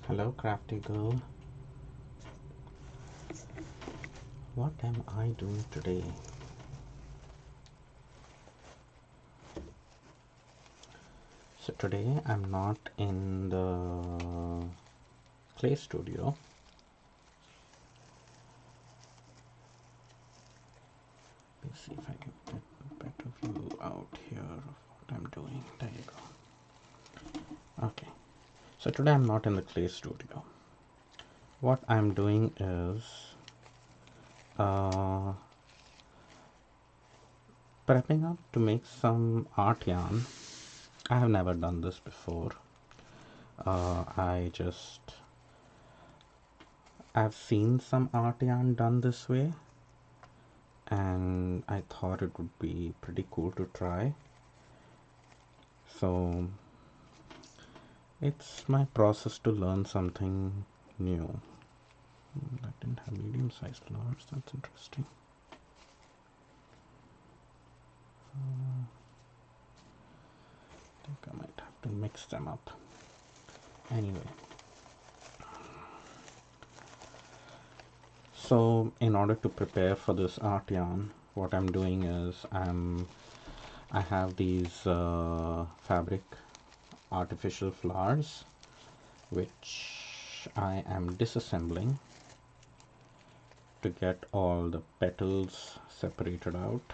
Hello, crafty girl. What am I doing today? So today I'm not in the clay studio. Let's see if I can get a better view out here of what I'm doing. There you go. Okay. So today I'm not in the clay studio. What I'm doing is prepping up to make some art yarn. I have never done this before. I've seen some art yarn done this way, and I thought it would be pretty cool to try. So it's my process to learn something new. That didn't have medium-sized flowers. That's interesting. I think I might have to mix them up. Anyway, so in order to prepare for this art yarn, what I'm doing is I have these fabric artificial flowers which I am disassembling to get all the petals separated out,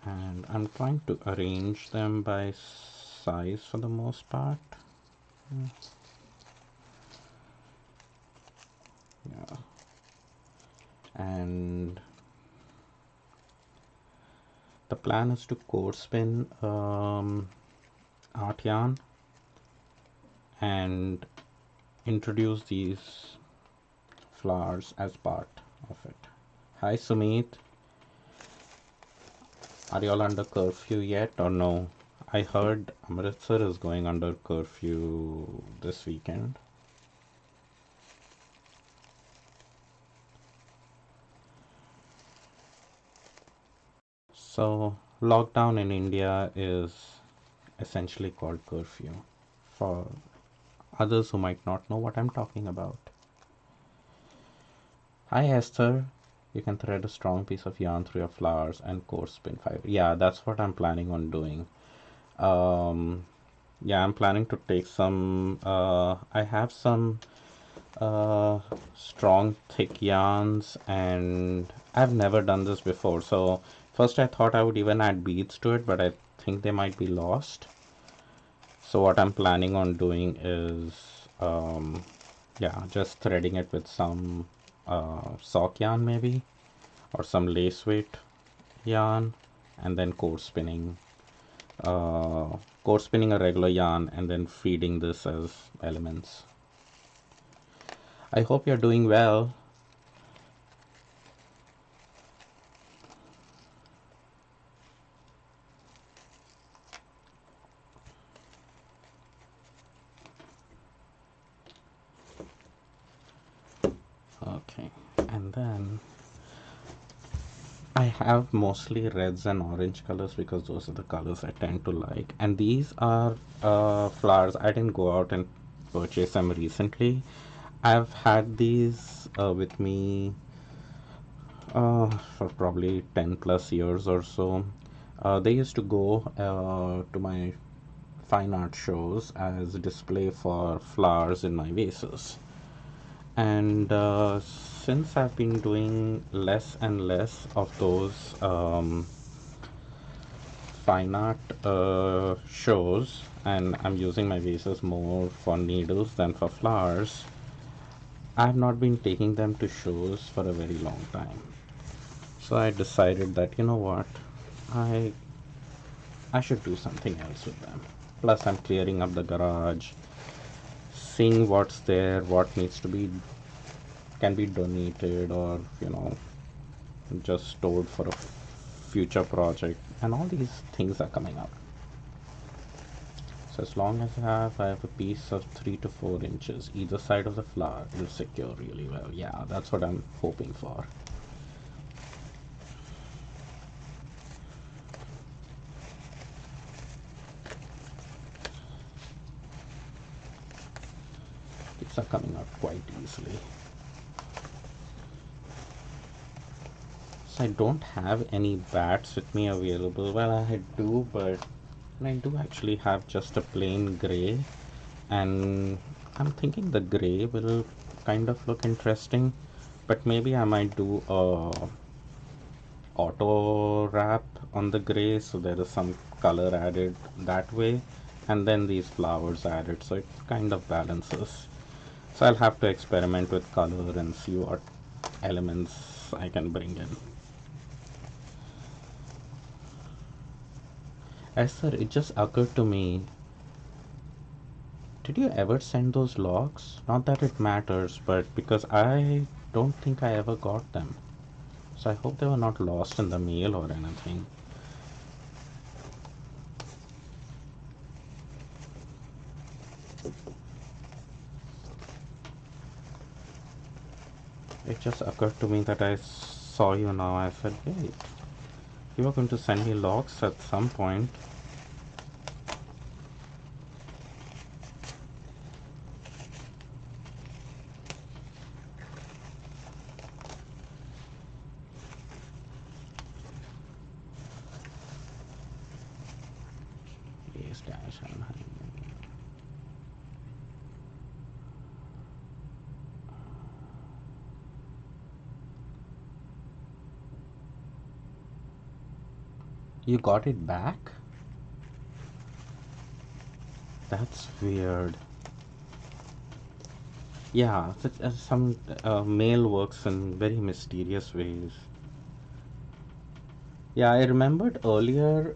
and I'm trying to arrange them by size for the most part. Yeah, and the plan is to core spin art yarn and introduce these flowers as part of it. Hi Sumit, are you all under curfew yet or no? I heard Amritsar is going under curfew this weekend. So lockdown in India is essentially called curfew for others who might not know what I'm talking about. Hi Esther, you can thread a strong piece of yarn through your flowers and core spin fiber. Yeah, that's what I'm planning on doing. Yeah, I'm planning to take some, I have some strong thick yarns, and I've never done this before. So first I thought I would even add beads to it, but I think they might be lost. So what I'm planning on doing is, yeah, just threading it with some sock yarn maybe, or some lace weight yarn, and then core spinning a regular yarn and then feeding this as elements. I hope you're doing well. Okay, and then I have mostly reds and orange colors because those are the colors I tend to like. And these are flowers. I didn't go out and purchase them recently. I've had these with me for probably 10 plus years or so. They used to go to my fine art shows as a display for flowers in my vases. And since I've been doing less and less of those fine art shows, and I'm using my vases more for needles than for flowers, I've not been taking them to shows for a very long time. So I decided that, you know what, I I should do something else with them. Plus I'm clearing up the garage, seeing what's there, what needs to be can be donated, or just stored for a future project, and all these things are coming up. So as long as I have a piece of 3 to 4 inches either side of the flower, it'll secure really well. Yeah, that's what I'm hoping for. leaves are coming out quite easily. So I don't have any bats with me available. Well, I do, but I do actually have just a plain gray, and I'm thinking the gray will kind of look interesting, but maybe I might do a auto wrap on the gray so there is some color added that way, and then these flowers added so it kind of balances. So I'll have to experiment with color and see what elements I can bring in. Esther, it just occurred to me, did you ever send those logs? Not that it matters, but because I don't think I ever got them. So I hope they were not lost in the mail or anything. It just occurred to me that I saw you now. I said, wait, you were going to send me logs at some point. Yes, dash and you got it back? That's weird. Yeah, some mail works in very mysterious ways. Yeah, I remembered earlier,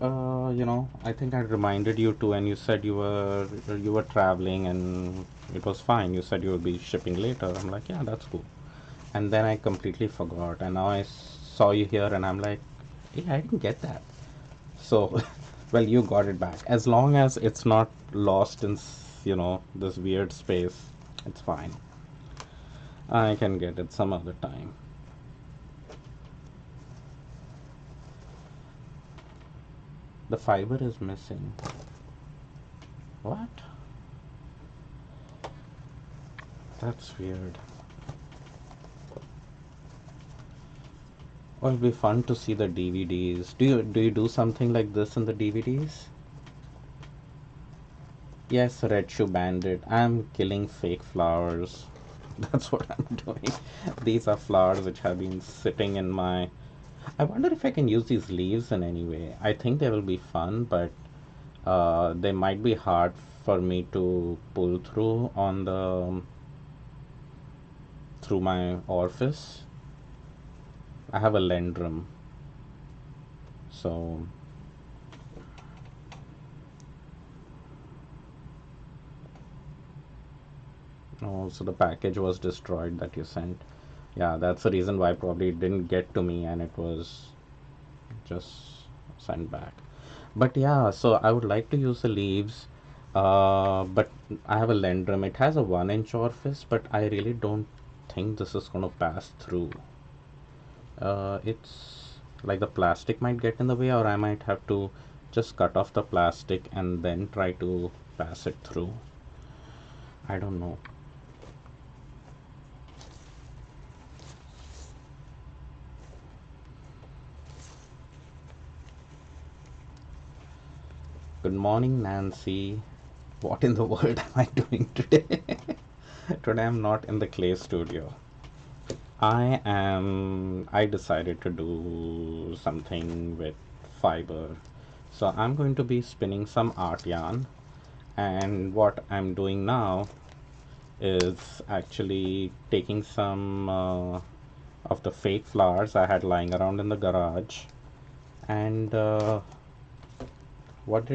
I think I reminded you too, and you said you were traveling and it was fine. You said you would be shipping later. I'm like, yeah, that's cool. And then I completely forgot, and now I saw you here, and I'm like, hey, I didn't get that. So, well, you got it back. As long as it's not lost in, this weird space, it's fine. I can get it some other time. The fiber is missing. What? That's weird. Well, it'll be fun to see the DVDs. Do you do something like this in the DVDs? Yes, Red Shoe Bandit. I'm killing fake flowers. That's what I'm doing. These are flowers which have been sitting in my. I wonder if I can use these leaves in any way. I think they will be fun, but they might be hard for me to pull through on the through my orifice. I have a lendrum, so oh, so the package was destroyed that you sent. Yeah, that's the reason why probably it didn't get to me and it was just sent back. But yeah, so I would like to use the leaves, but I have a lendrum. It has a 1 inch orifice, but I really don't think this is going to pass through. It's like the plastic might get in the way, or I might have to just cut off the plastic and then try to pass it through. I don't know. Good morning, Nancy. What in the world am I doing today? Today I'm not in the clay studio. I decided to do something with fiber. So I'm going to be spinning some art yarn. And what I'm doing now is actually taking some of the fake flowers I had lying around in the garage. And what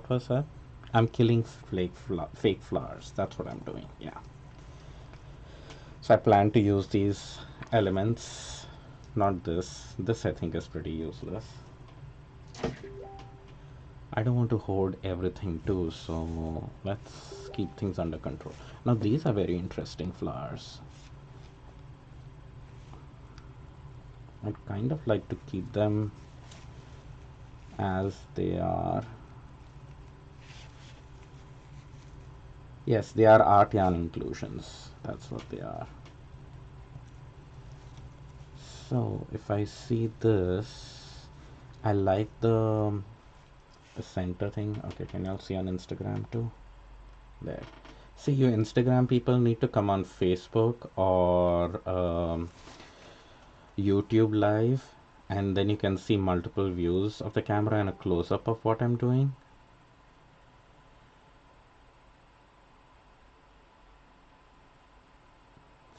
was that? I'm killing fake flowers. That's what I'm doing. Yeah. So I plan to use these elements, not this. This I think is pretty useless. I don't want to hoard everything too, so let's keep things under control. Now these are very interesting flowers. I'd kind of like to keep them as they are. Yes, they are art yarn inclusions. That's what they are. So if I see this, I like the center thing. Okay, can you all see on Instagram too? There. See, you Instagram people need to come on Facebook or YouTube live, and then you can see multiple views of the camera and a close-up of what I'm doing.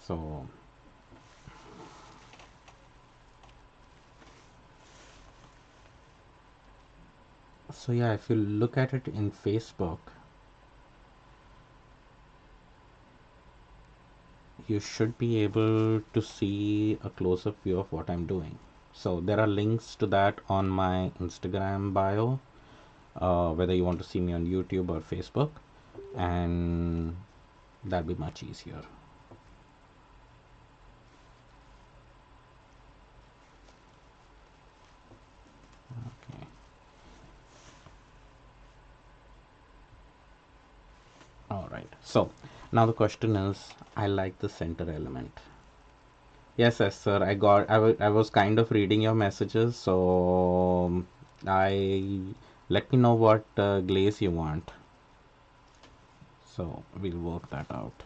So yeah, if you look at it in Facebook, you should be able to see a close-up view of what I'm doing. So there are links to that on my Instagram bio, whether you want to see me on YouTube or Facebook, and that'd be much easier. Okay. All right. So now the question is, I like the center element. Yes, sir. I was kind of reading your messages, so I let me know what glaze you want. So we'll work that out.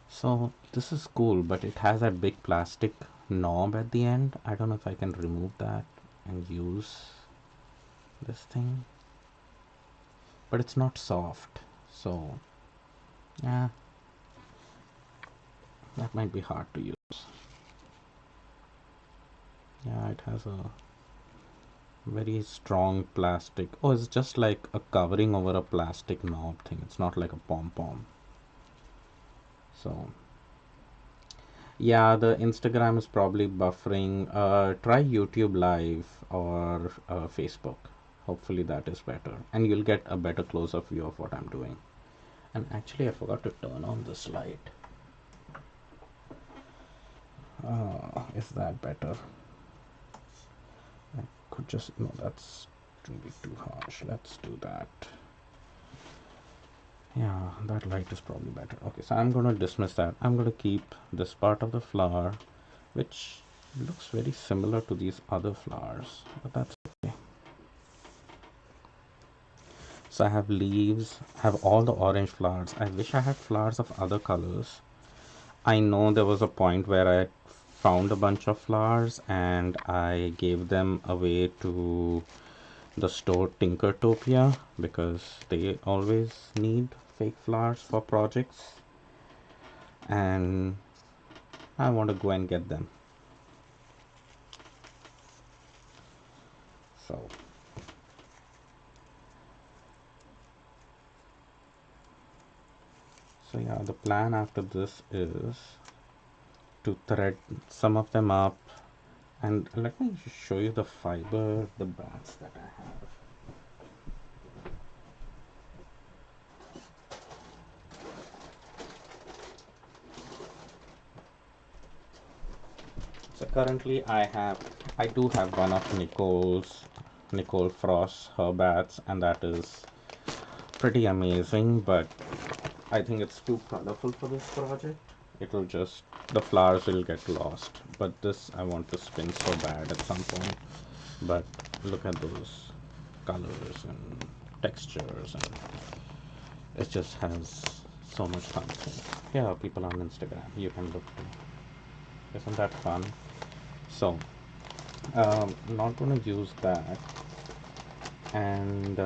So this is cool, but it has that big plastic knob at the end. I don't know if I can remove that and use this thing, but it's not soft. So yeah, that might be hard to use. Yeah, it has a very strong plastic. Oh, it's just like a covering over a plastic knob thing. It's not like a pom-pom. So yeah, the Instagram is probably buffering. Try YouTube Live or Facebook. Hopefully that is better, and you'll get a better close-up view of what I'm doing. And actually, I forgot to turn on this light. Is that better? I could just, no, that's going to be too harsh. Let's do that. Yeah, that light is probably better. Okay, so I'm going to dismiss that. I'm going to keep this part of the flower, which looks very similar to these other flowers, but that's okay. So I have leaves, I have all the orange flowers. I wish I had flowers of other colors. I know there was a point where I found a bunch of flowers and I gave them away to the store Tinkertopia because they always need fake flowers for projects, and I want to go and get them. So yeah, the plan after this is to thread some of them up, and let me just show you the fiber, the bats that I have. So currently I do have one of Nicole Frost, her bats, and that is pretty amazing, but I think it's too colorful for this project. It'll just, the flowers will get lost. But this I want to spin so bad at some point. But look at those colors and textures, and it just has so much fun. Here are people on Instagram. You can look too. Isn't that fun? So, not gonna use that, and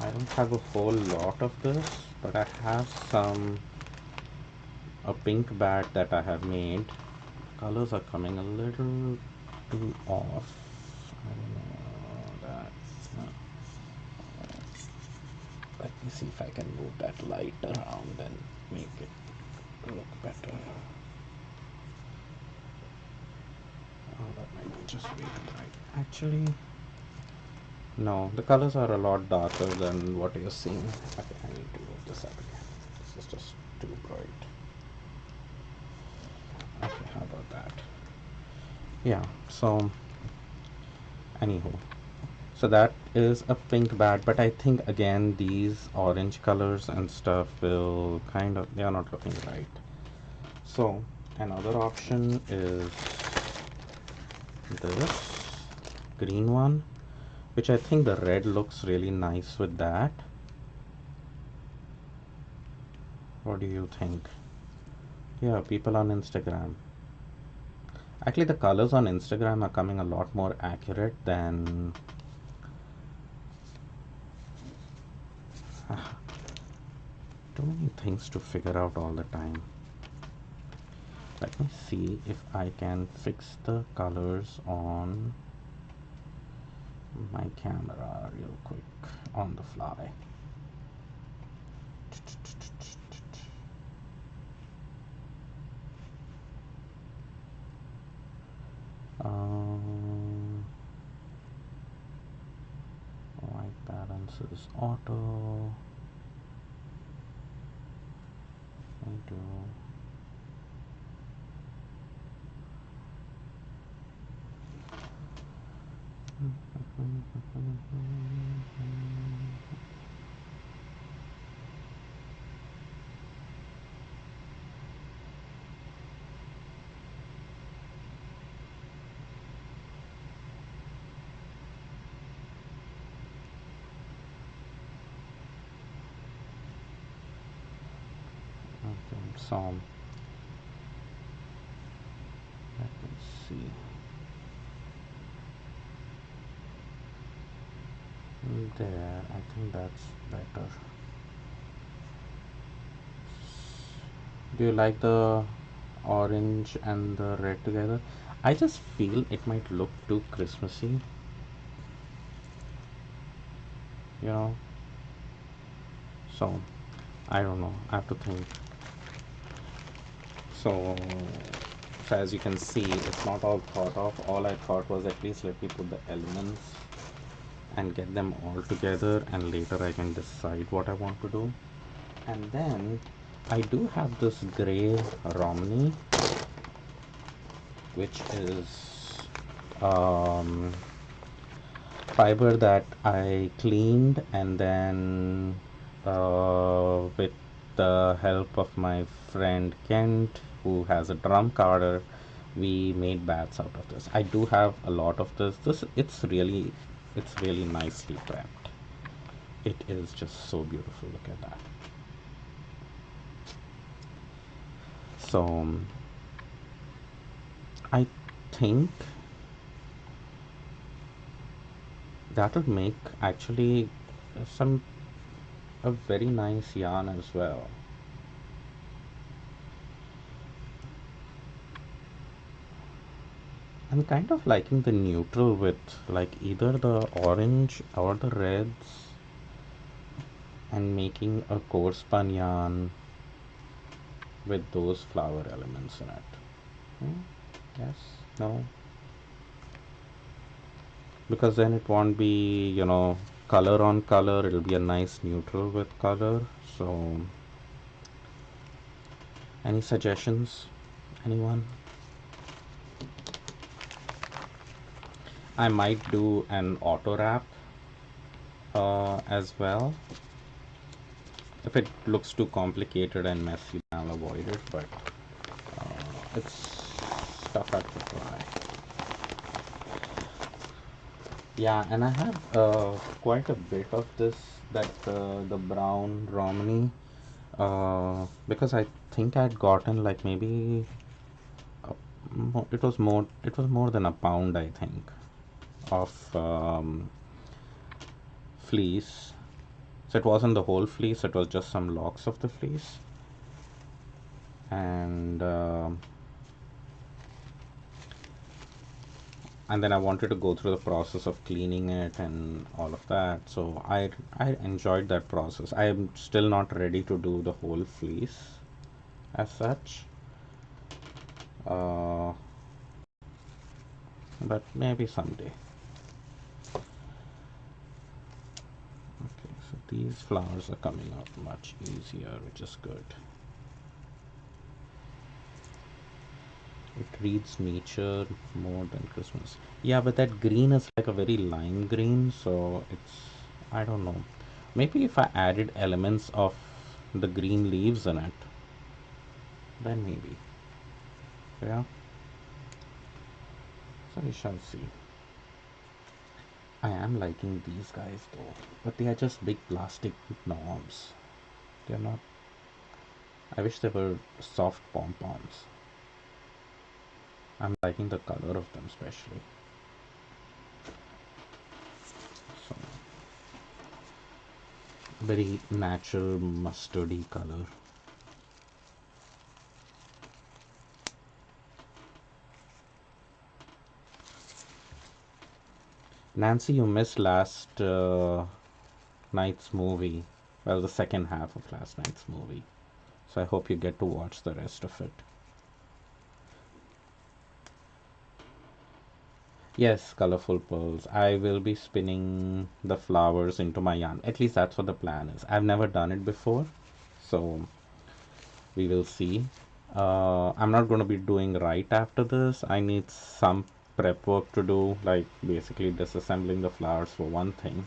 I don't have a whole lot of this, but I have a pink bat that I have made. Colors are coming a little too off. I don't know that. Let me see if I can move that light around and make it look better. Oh, that might be just way too bright. Actually, no, the colors are a lot darker than what you're seeing. Okay, I need to move this up again. This is just too bright. Okay, how about that? Yeah, so Anywho, so that is a pink bat, but I think again these orange colors and stuff will kind of, they are not looking right. So another option is this green one, which I think the red looks really nice with that. What do you think? Yeah, people on Instagram. Actually, the colors on Instagram are coming a lot more accurate than. Too many things to figure out all the time. Let me see if I can fix the colors on my camera real quick on the fly. White balance is auto. I do. Okay, so let me see. There, I think that's better. Do you like the orange and the red together? I just feel it might look too Christmassy, you know. So I don't know. I have to think. So, so as you can see, it's not all thought of. All I thought was at least let me put the elements and get them all together, and later I can decide what I want to do. And then I do have this gray Romney, which is fiber that I cleaned, and then with the help of my friend Kent, who has a drum carder, we made bats out of this. I do have a lot of this. It's really nicely prepped. It is just so beautiful. Look at that. So I think that would make actually some a very nice yarn as well. I'm kind of liking the neutral with like either the orange or the reds, and making a coarse spun yarn with those flower elements in it. Hmm? Yes, no, because then it won't be, color on color, it'll be a nice neutral with color. So any suggestions, anyone? I might do an auto wrap as well. If it looks too complicated and messy, I'll avoid it, but it's stuff I could try. Yeah, and I have quite a bit of this, that the brown Romney, because I think I'd gotten like maybe it was more than a pound, I think, of fleece. So it wasn't the whole fleece; it was just some locks of the fleece, and then I wanted to go through the process of cleaning it and all of that. So I enjoyed that process. I am still not ready to do the whole fleece as such, uh, but maybe someday. Okay, so these flowers are coming out much easier, which is good. It reads nature more than Christmas. Yeah, but that green is like a very lime green, so I don't know. Maybe if I added elements of the green leaves in it, then maybe. Yeah, so we shall see. I am liking these guys though, but they are just big plastic knobs. They're not. I wish they were soft pom-poms. I'm liking the color of them especially. So, very natural mustardy color. Nancy, you missed last night's movie. Well, the second half of last night's movie. So I hope you get to watch the rest of it. Yes, colorful pearls. I will be spinning the flowers into my yarn. At least that's what the plan is. I've never done it before, so we will see. I'm not going to be doing right after this. I need some prep work to do, like basically disassembling the flowers for one thing,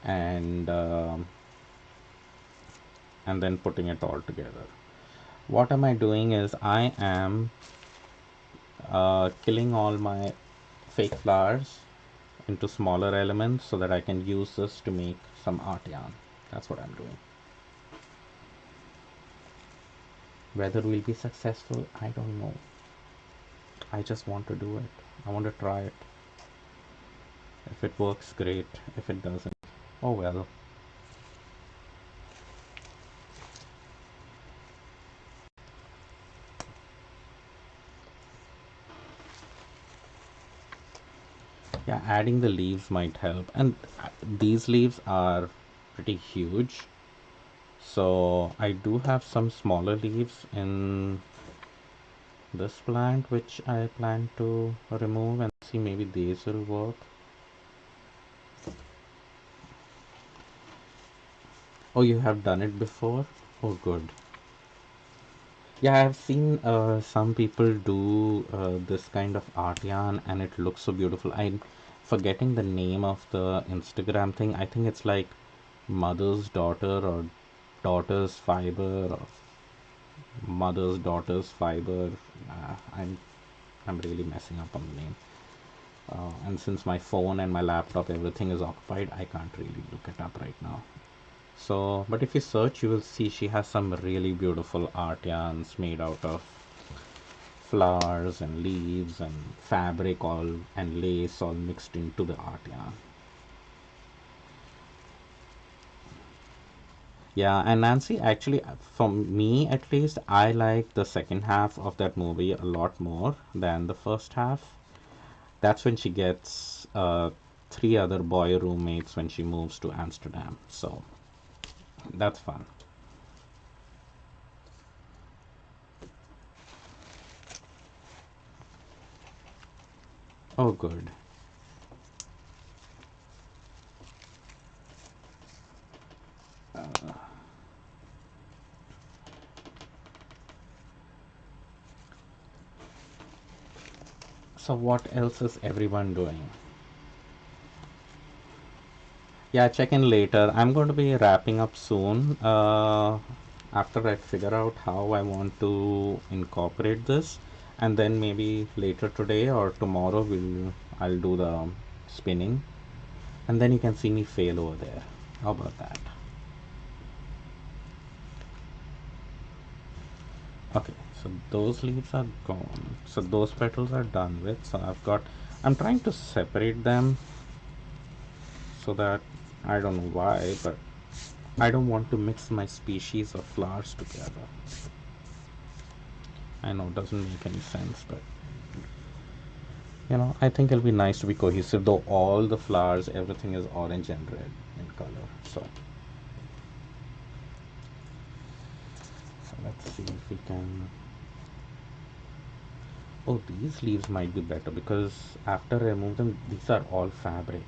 and and then putting it all together. What am I doing is I am killing all my fake flowers into smaller elements so that I can use this to make some art yarn. That's what I'm doing. Whether we'll be successful, I don't know. I just want to do it. I want to try it. If it works, great. If it doesn't, oh well. Yeah, adding the leaves might help. And these leaves are pretty huge. So I do have some smaller leaves in this plant which I plan to remove and see maybe these will work. Oh, you have done it before? Oh, good. Yeah, I've seen some people do this kind of art yarn and it looks so beautiful. I'm forgetting the name of the Instagram thing. I think it's like Mother's Daughter or Daughter's Fiber or Mother's Daughter's Fiber. I'm really messing up on the name. And since my phone and my laptop, everything is occupied, I can't really look it up right now. So, but if you search, you will see she has some really beautiful art yarns made out of flowers and leaves and fabric all and lace all mixed into the art yarn. Yeah, and Nancy, actually, for me at least, I like the second half of that movie a lot more than the first half. That's when she gets three other boy roommates when she moves to Amsterdam. So that's fun. Oh, good. So what else is everyone doing? Yeah, check in later. I'm going to be wrapping up soon. After I figure out how I want to incorporate this, and then maybe later today or tomorrow I'll do the spinning, and then you can see me fail over there. How about that? Okay, so those leaves are gone. So those petals are done with. So I'm trying to separate them so that I don't know why, but I don't want to mix my species of flowers together. I know it doesn't make any sense, but I think it'll be nice to be cohesive, though all the flowers, everything is orange and red in color. So let's see if we can. Oh, these leaves might be better because after I remove them, these are all fabric.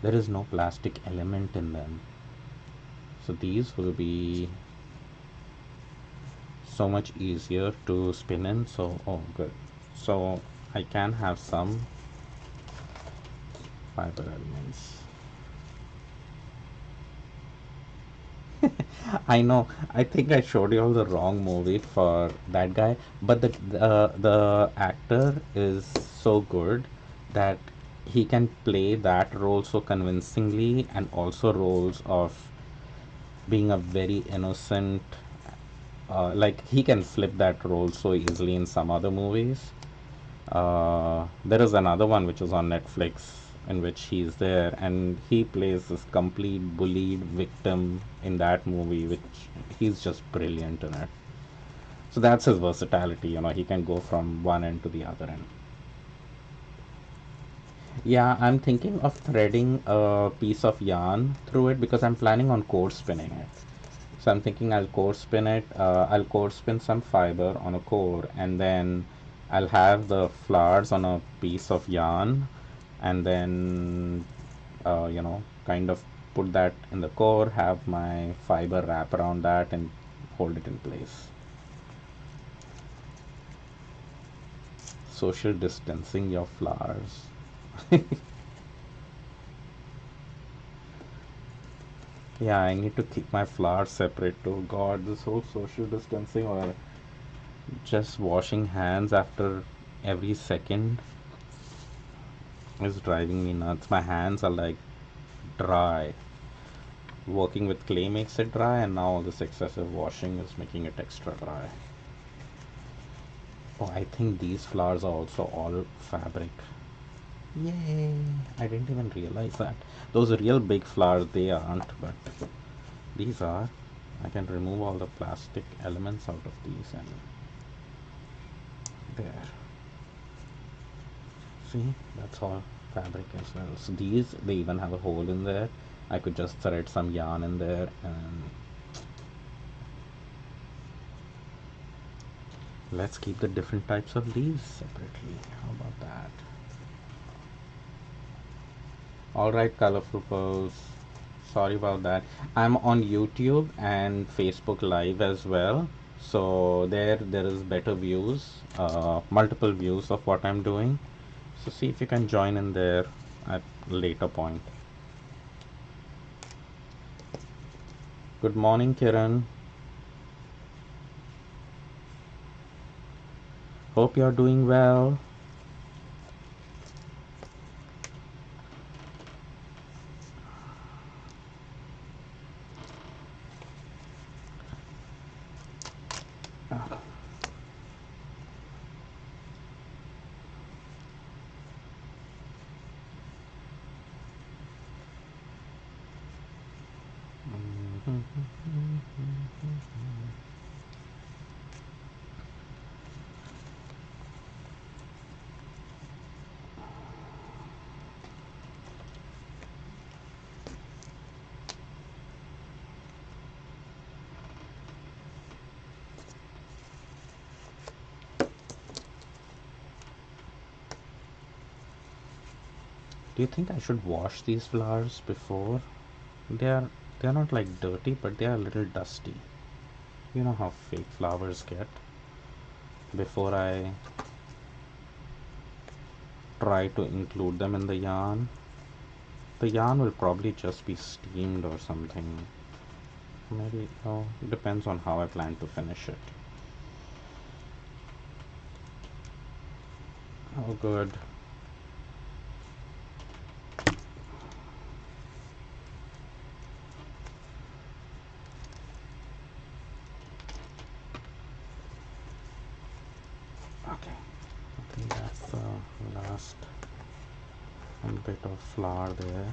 There is no plastic element in them. So these will be so so much easier to spin in. So, oh, good. So I can have some fiber elements. I know. I think I showed you all the wrong movie for that guy, but the actor is so good that he can play that role so convincingly, and also roles of being a very innocent. Like he can flip that role so easily in some other movies. There is another one which is on Netflix in which he's there and he plays this complete bullied victim in that movie, which he's just brilliant in it. So that's his versatility, he can go from one end to the other end. Yeah, I'm thinking of threading a piece of yarn through it because I'm planning on core spinning it. So I'm thinking I'll core spin some fiber on a core, and then I'll have the flowers on a piece of yarn, and then, kind of put that in the core, have my fiber wrap around that and hold it in place. Social distancing your flowers. Yeah, I need to keep my flowers separate too. God, this whole social distancing or just washing hands after every second is driving me nuts. My hands are like dry. Working with clay makes it dry, and now all this excessive washing is making it extra dry. Oh, I think these flowers are also all fabric. Yay! I didn't even realize that. Those real big flowers, they aren't, but these are. I can remove all the plastic elements out of these and there. See, that's all fabric as well. So these, they even have a hole in there. I could just thread some yarn in there and let's keep the different types of leaves separately. How about that? Alright, colorful pearls. Sorry about that. I'm on YouTube and Facebook Live as well. So there is better views, multiple views of what I'm doing. So see if you can join in there at later point. Good morning, Kiran. Hope you're doing well. Do you think I should wash these flowers before? They are not like dirty, but they are a little dusty. You know how fake flowers get. Before I try to include them in the yarn, the yarn will probably just be steamed or something. Maybe, oh, it depends on how I plan to finish it. Oh, good. Okay, I think that's the last bit of flour there.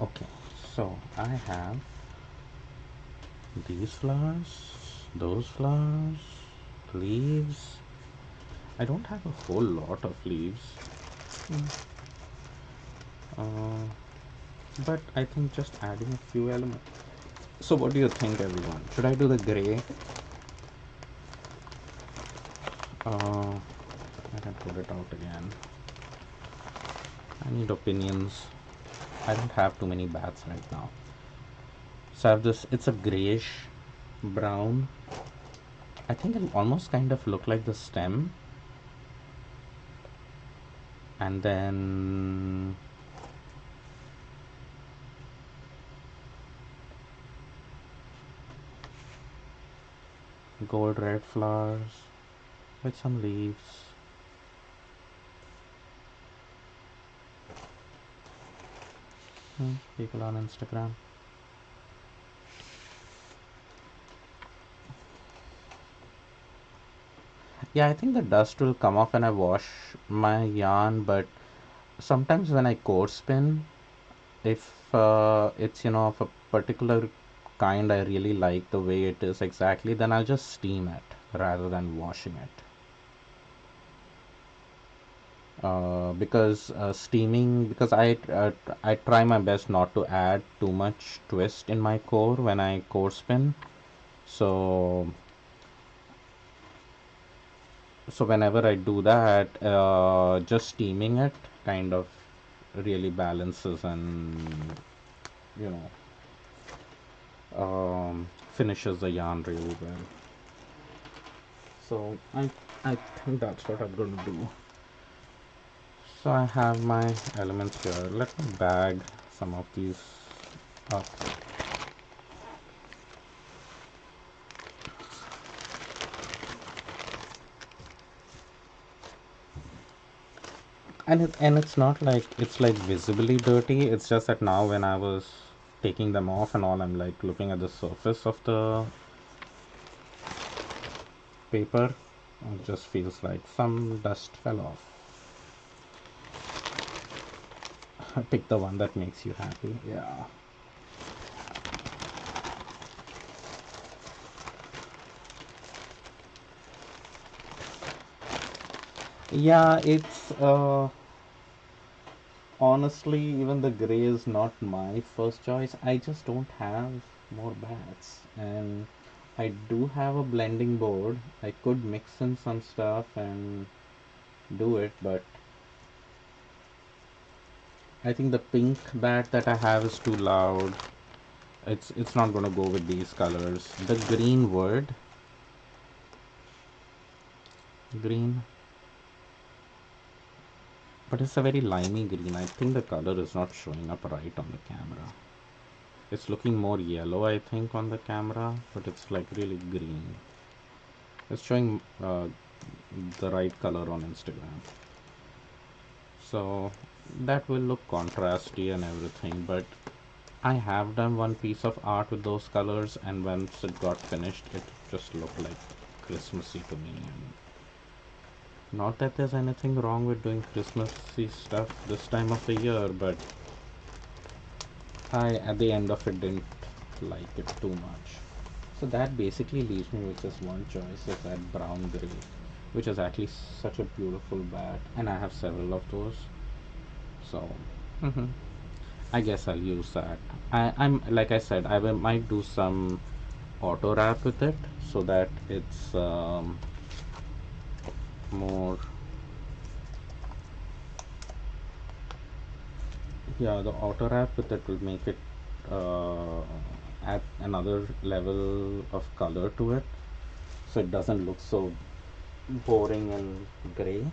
Okay, so I have these flowers, those flowers, leaves. I don't have a whole lot of leaves, uh, but I think just adding a few elements. So what do you think, everyone? Should I do the gray? I can pull it out again. I need opinions. I don't have too many bats right now. So I have this, it's a grayish brown. I think it almost kind of look like the stem. And then gold red flowers with some leaves. People on Instagram. Yeah, I think the dust will come off when I wash my yarn, but sometimes when I core spin, if it's of a particular kind I really like the way it is exactly, then I'll just steam it rather than washing it. Because steaming, because I try my best not to add too much twist in my core when I core spin. So whenever I do that, just steaming it kind of really balances and you know finishes the yarn really well. So I think that's what I'm going to do. So I have my elements here. Let me bag some of these up. And it's not like it's like visibly dirty. It's just that now when I was taking them off and all, I'm like looking at the surface of the paper. It just feels like some dust fell off. Pick the one that makes you happy. Yeah. Yeah, it's honestly, even the gray is not my first choice. I just don't have more bats, and I do have a blending board. I could mix in some stuff and do it, but I think the pink bat that I have is too loud. It's not gonna go with these colors. The green would. Green. But it's a very limey green. I think the color is not showing up right on the camera. It's looking more yellow, I think, on the camera, but it's like really green. It's showing the right color on Instagram. So that will look contrasty and everything, but I have done one piece of art with those colors, and once it got finished, it just looked like Christmassy to me. And not that there's anything wrong with doing Christmassy stuff this time of the year, but I, at the end of it, didn't like it too much. So that basically leaves me with just one choice, is that brown gray, which is actually such a beautiful bat, and I have several of those. So I guess I'll use that. I'm like I said, might do some auto wrap with it so that it's more. Yeah, the auto wrap with it will make it uh, add another level of color to it, so it doesn't look so boring and gray.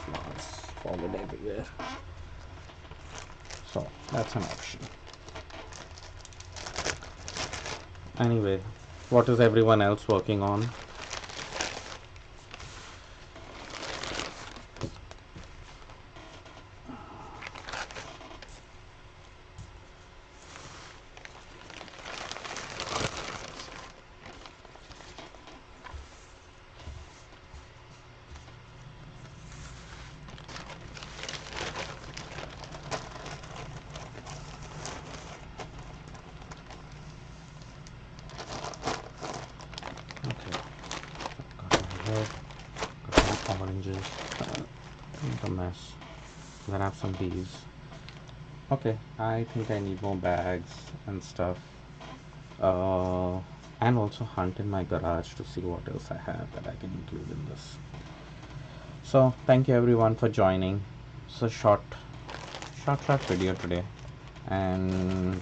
Flowers fallen everywhere. So that's an option. Anyway, what is everyone else working on? Okay, got my red, got some oranges. It's a mess. Then I have some bees. Okay, I think I need more bags and stuff. Uh, and also hunt in my garage to see what else I have that I can include in this. So So thank you everyone for joining. It's a short video today, and